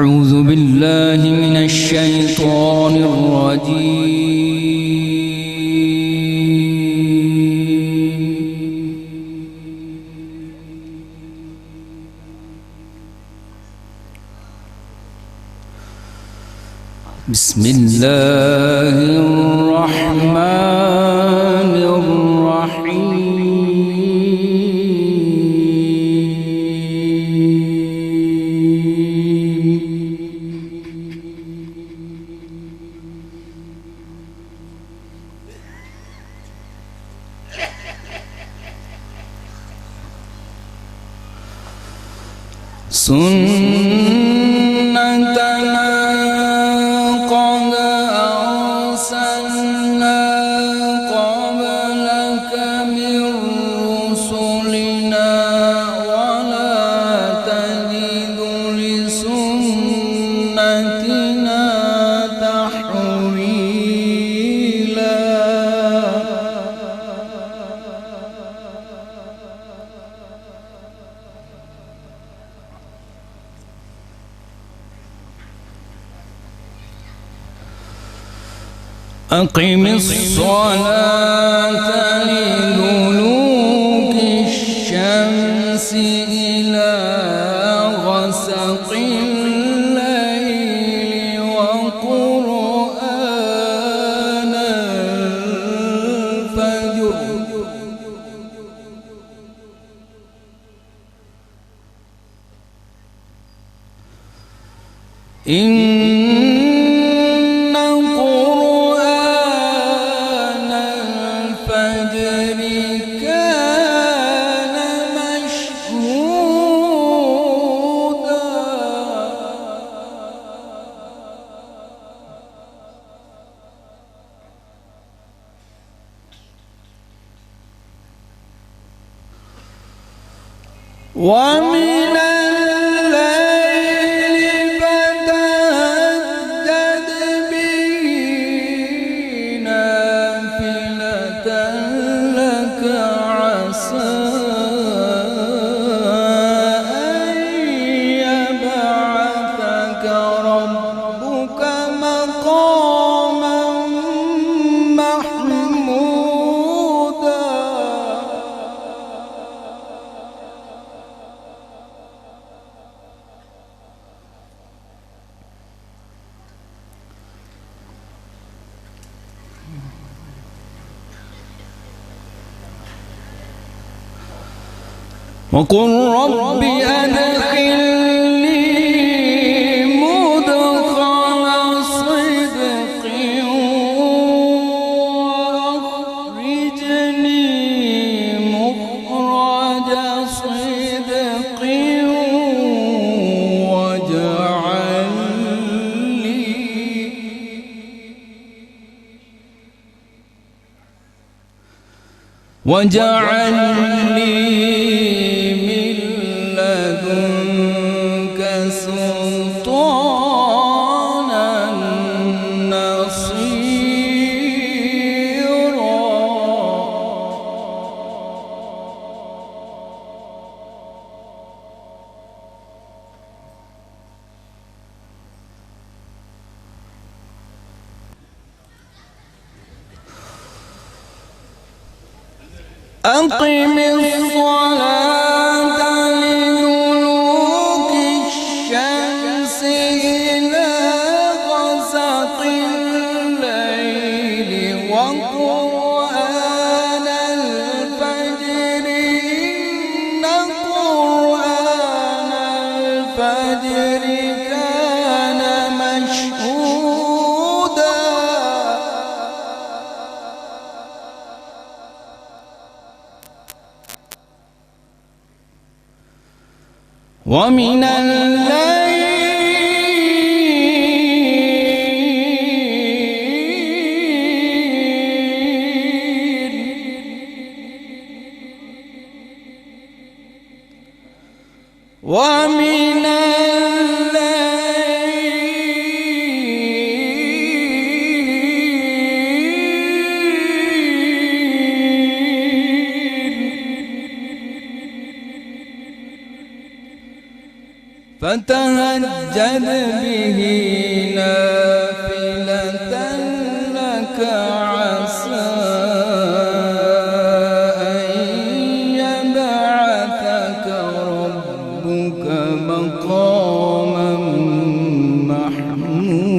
أعوذ بالله من الشيطان الرجيم. بسم الله الرحمن الرحيم. سنتنا قد أرسلنا قبلك من رسلنا ولا تجد لسنتنا تحويلا. أقم الصلاة لدلوك الشمس إلى غسق الليل وقرآن الفجر إن قرآن الفجر كان مشهودا. ومن الليل فتهجد به نافلة لك عسى أن يبعثك ربك مقاما محمودا. وقل رب أدخلني مدخل صدق وأخرجني مخرج صدق واجعل لي من لدنك سلطانا نصيرا. أقم الصلاة لدلوك الشمس إلى غسق الليل وقرآن الفجر إن قرآن الفجر كان مشهودا. ومن الليل ومن فتهجد فتهجد به نافلة لك عسى أن يبعثك ربك مقاما محمودا.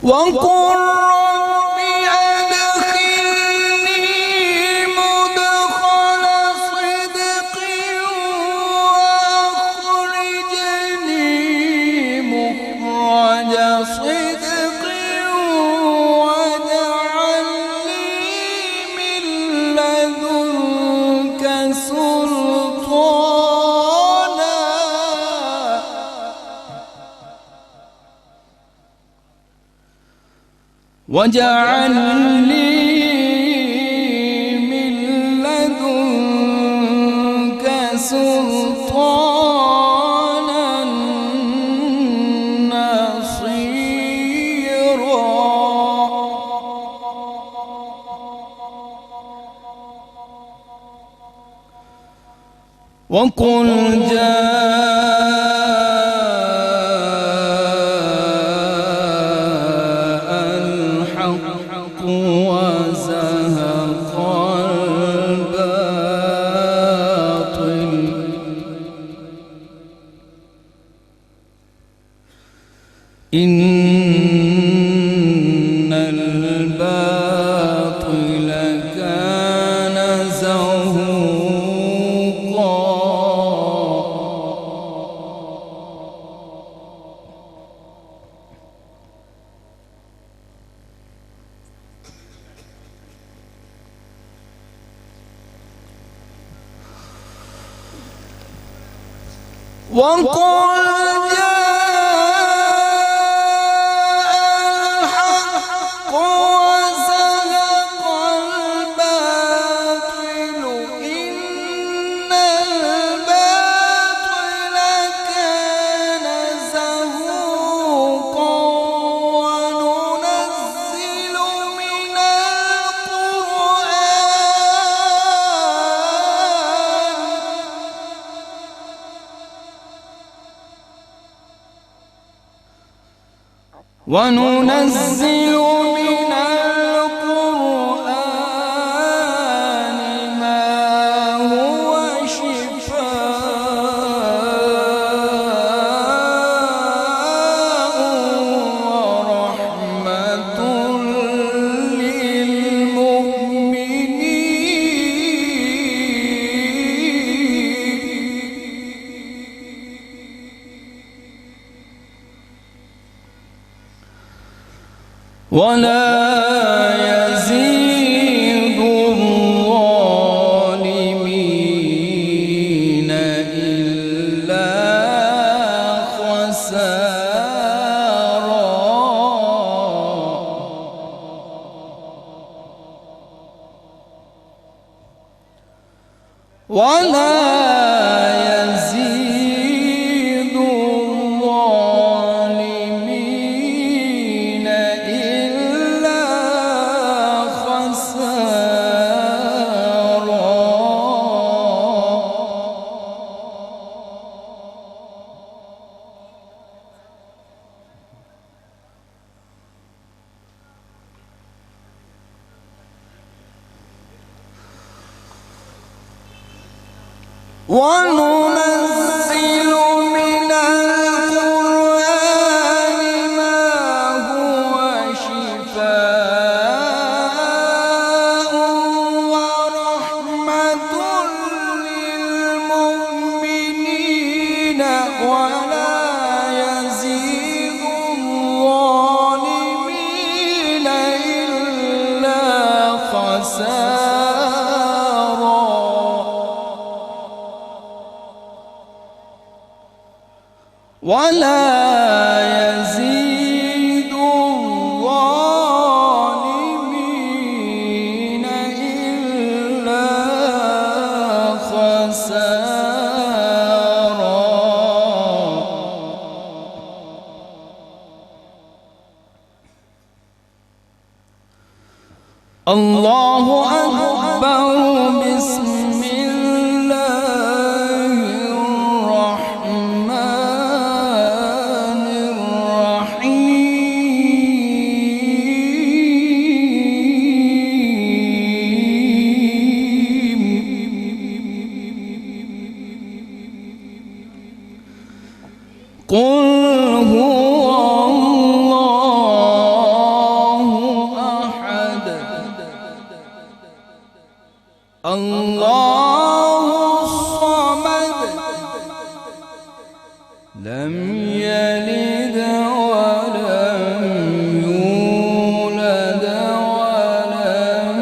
وقل رب أدخلني مدخل صدق وأخرجني مخرج صدق واجعل لي من لدنك سلطانا واجعل لي من لدنك سلطانا نصيرا. وقل وزهق الباطل إن الباطل كان زهوقا. وقل جاء الحق وزهق الباطل إن الباطل كان زهوقا. وننزل من القرآن ما هو شفاء ورحمة للمؤمنين ولا يزيد الظالمين إلا خسارا. ولا يزيد الظالمين إلا خسارا. وننزل من القرآن ما هو شفاء ورحمة للمؤمنين ولا يزيد الظالمين إلا خسارا. ولا يزيد الظالمين إلا خسارا. قل هو الله أحد الله الصمد لم يلد ولم يولد ولم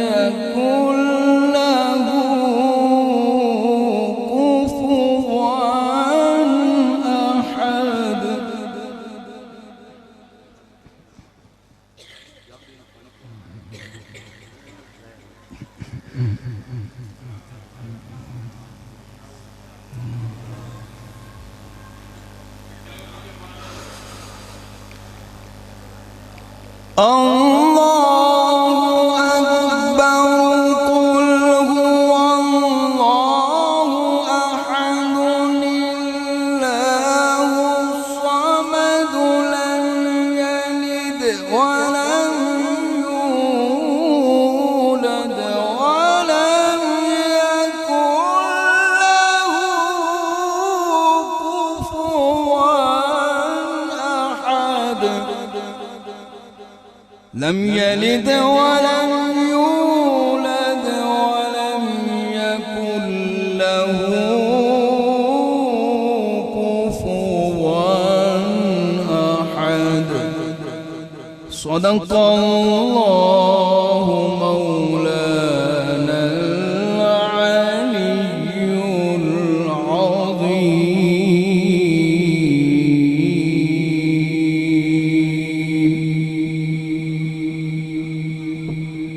يكن له كفوا أحد. الله أكبر. قل هو الله أحد الله الصمد لم يلد ولم يولد ولم يكن له كفوا أحد. لم يلد ولم يولد ولم يكن له كفوا أحد. صدق الله مولانا.